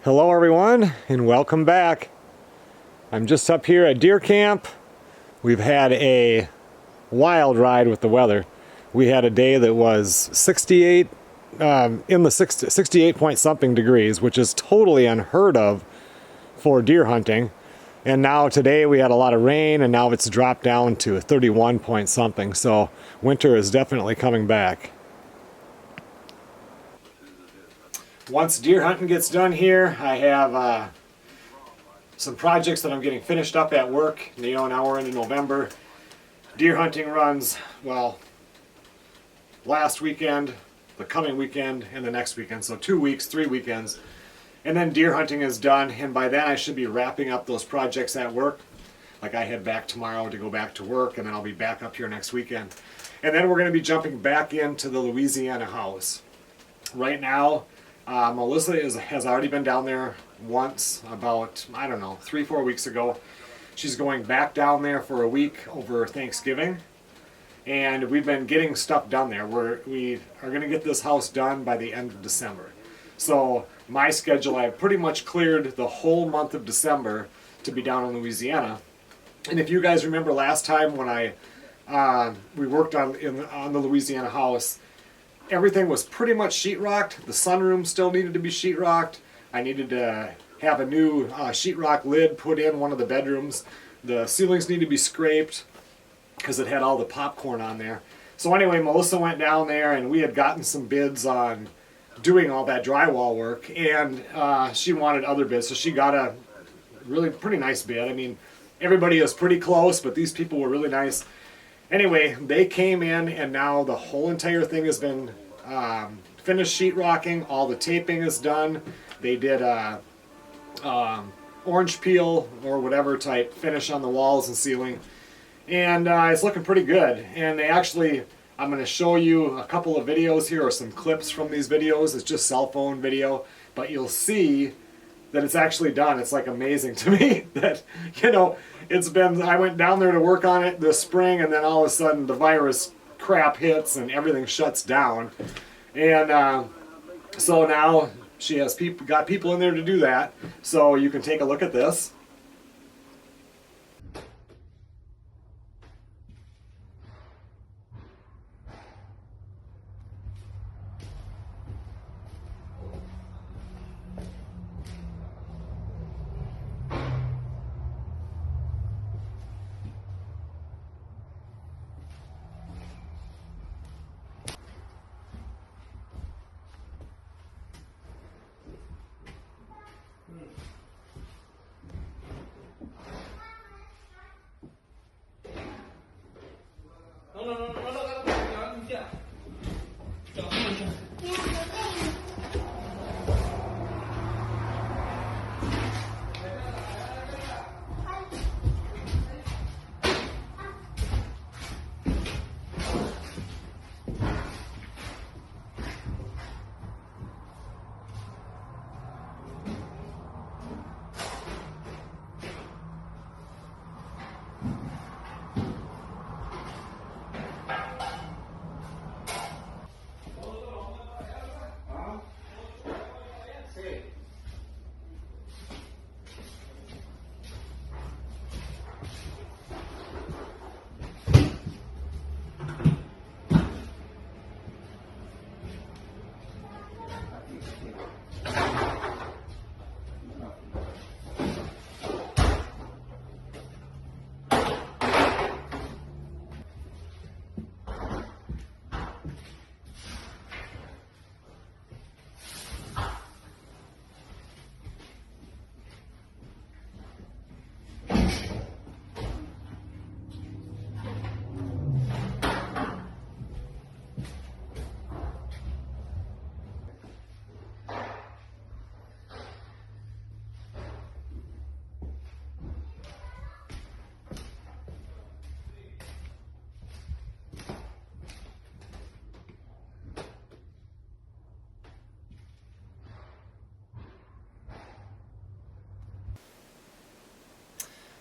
Hello everyone and welcome back. I'm just up here at deer camp. We've had a wild ride with the weather. We had a day that was 68 in the 68 point something degrees, which is totally unheard of for deer hunting. And now today we had a lot of rain and now it's dropped down to 31 point something. So winter is definitely coming back. Once deer hunting gets done here, I have some projects that I'm getting finished up at work. You know, now we're into November. Deer hunting runs, well, last weekend, the coming weekend, and the next weekend. So 2 weeks, 3 weekends. And then deer hunting is done, and by then I should be wrapping up those projects at work. Like I head back tomorrow to go back to work, and then I'll be back up here next weekend. And then we're going to be jumping back into the Louisiana House. Right now, Melissa has already been down there once, about, I don't know, 3-4 weeks ago. She's going back down there for a week over Thanksgiving. And we've been getting stuff done there. We are going to get this house done by the end of December. So my schedule, I've pretty much cleared the whole month of December to be down in Louisiana. And if you guys remember last time when we worked on the Louisiana House, everything was pretty much sheetrocked. The sunroom still needed to be sheetrocked. I needed to have a new sheetrock lid put in one of the bedrooms. The ceilings need to be scraped because it had all the popcorn on there. So anyway, Melissa went down there and we had gotten some bids on doing all that drywall work, and she wanted other bids, so she got a really pretty nice bid. I mean, everybody is pretty close, but these people were really nice. Anyway, they came in and now the whole entire thing has been finished sheetrocking. All the taping is done. They did orange peel or whatever type finish on the walls and ceiling. And it's looking pretty good. And they actually, I'm going to show you a couple of videos here or some clips from these videos. It's just cell phone video, but you'll see that it's actually done. It's like amazing to me that, you know, I went down there to work on it this spring, and then all of a sudden the virus crap hits and everything shuts down. And so now she has got people in there to do that. So you can take a look at this.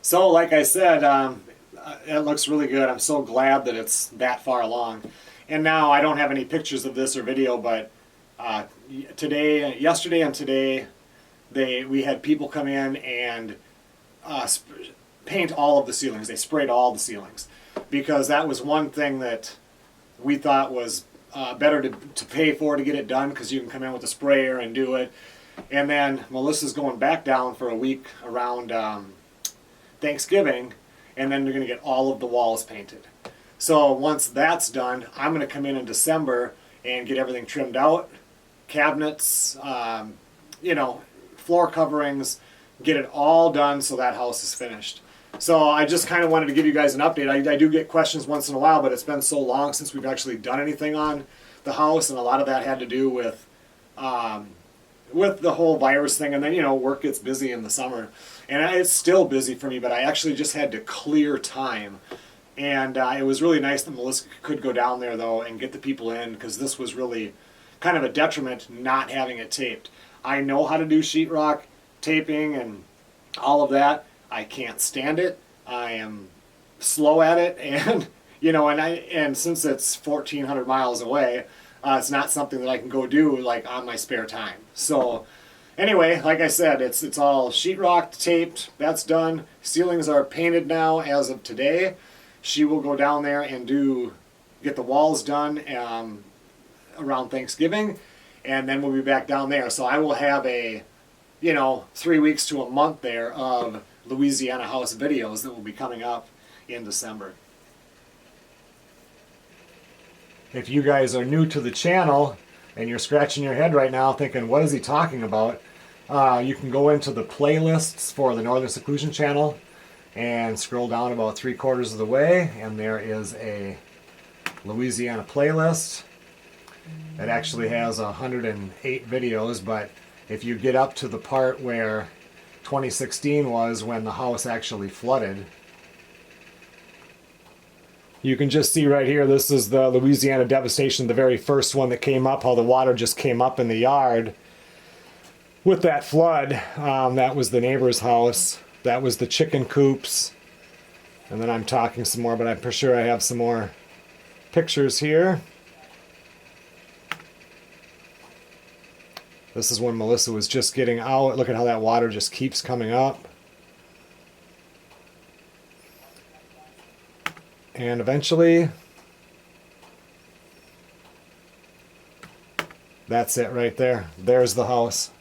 So like I said, it looks really good. I'm so glad that it's that far along. And now I don't have any pictures of this or video, but yesterday and today, we had people come in and paint all of the ceilings. They sprayed all the ceilings because that was one thing that we thought was better to pay for to get it done, because you can come in with a sprayer and do it. And then Melissa's going back down for a week around Thanksgiving, and then they're going to get all of the walls painted. So once that's done, I'm going to come in December and get everything trimmed out, cabinets, you know, floor coverings, get it all done so that house is finished. So I just kind of wanted to give you guys an update. I do get questions once in a while, but it's been so long since we've actually done anything on the house, and a lot of that had to do with the whole virus thing, and then, you know, work gets busy in the summer. And it's still busy for me, but I actually just had to clear time. And it was really nice that Melissa could go down there, though, and get the people in, because this was really kind of a detriment not having it taped. I know how to do sheetrock taping and all of that. I can't stand it. I am slow at it, and you know, and since it's 1,400 miles away, it's not something that I can go do like on my spare time. So anyway, like I said, it's all sheetrocked, taped. That's done. Ceilings are painted now as of today. She will go down there and get the walls done around Thanksgiving, and then we'll be back down there. So I will have 3 weeks to a month there of Louisiana House videos that will be coming up in December. If you guys are new to the channel and you're scratching your head right now thinking, what is he talking about? You can go into the playlists for the Northern Seclusion channel and scroll down about 3/4 of the way, and there is a Louisiana playlist. It actually has 108 videos, but if you get up to the part where 2016 was, when the house actually flooded, you can just see right here, this is the Louisiana devastation, the very first one that came up, how the water just came up in the yard with that flood. That was the neighbor's house. That was the chicken coops. And then I'm talking some more, but I'm pretty sure I have some more pictures here. This is when Melissa was just getting out. Look at how that water just keeps coming up. And eventually, that's it right there. There's the house.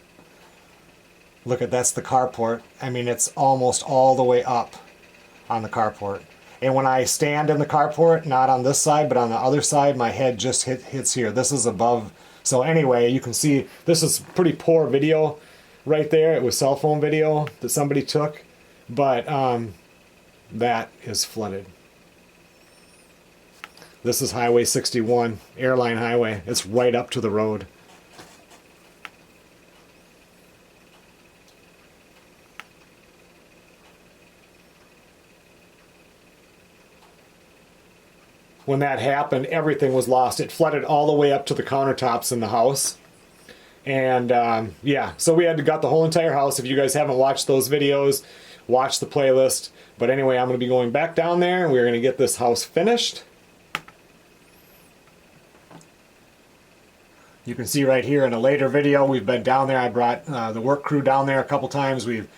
Look at, that's the carport. I mean, it's almost all the way up on the carport. And when I stand in the carport, not on this side, but on the other side, my head just hits here. This is above. So anyway, you can see this is pretty poor video right there. It was cell phone video that somebody took, but that is flooded. This is Highway 61, Airline Highway. It's right up to the road. When that happened, everything was lost. It flooded all the way up to the countertops in the house. And yeah, so we had to gut the whole entire house. If you guys haven't watched those videos, watch the playlist. But anyway, I'm going to be going back down there, and we're going to get this house finished. You can see right here in a later video, we've been down there. I brought the work crew down there a couple times. We've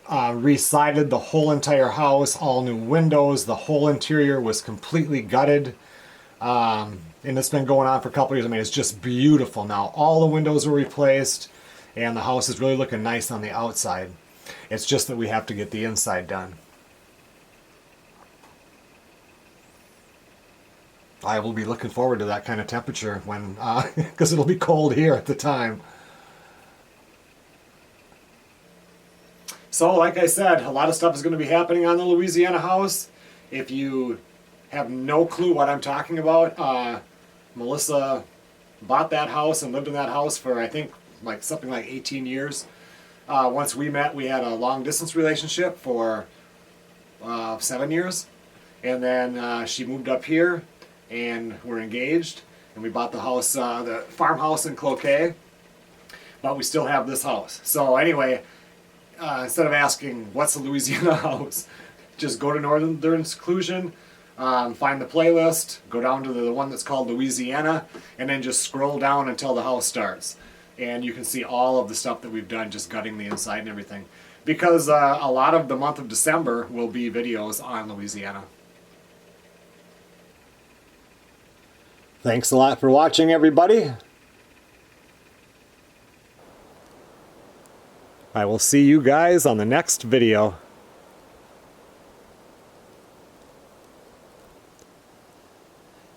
re-sided the whole entire house, all new windows. The whole interior was completely gutted. And it's been going on for a couple years. I mean, it's just beautiful now. All the windows were replaced, and the house is really looking nice on the outside. It's just that we have to get the inside done. I will be looking forward to that kind of temperature when, because it'll be cold here at the time. So, like I said, a lot of stuff is going to be happening on the Louisiana House. If you have no clue what I'm talking about, Melissa bought that house and lived in that house for, I think, something like 18 years. Once we met, we had a long-distance relationship for 7 years. And then she moved up here, and we're engaged. And we bought the house, the farmhouse in Cloquet. But we still have this house. So anyway, instead of asking, what's the Louisiana House? Just go to Northern Seclusion, find the playlist, go down to the one that's called Louisiana, and then just scroll down until the house starts. and you can see all of the stuff that we've done, just gutting the inside and everything. Because a lot of the month of December will be videos on Louisiana. Thanks a lot for watching, everybody. I will see you guys on the next video.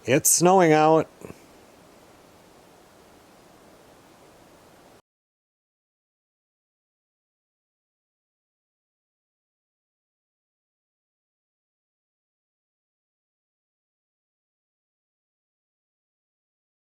It's snowing out.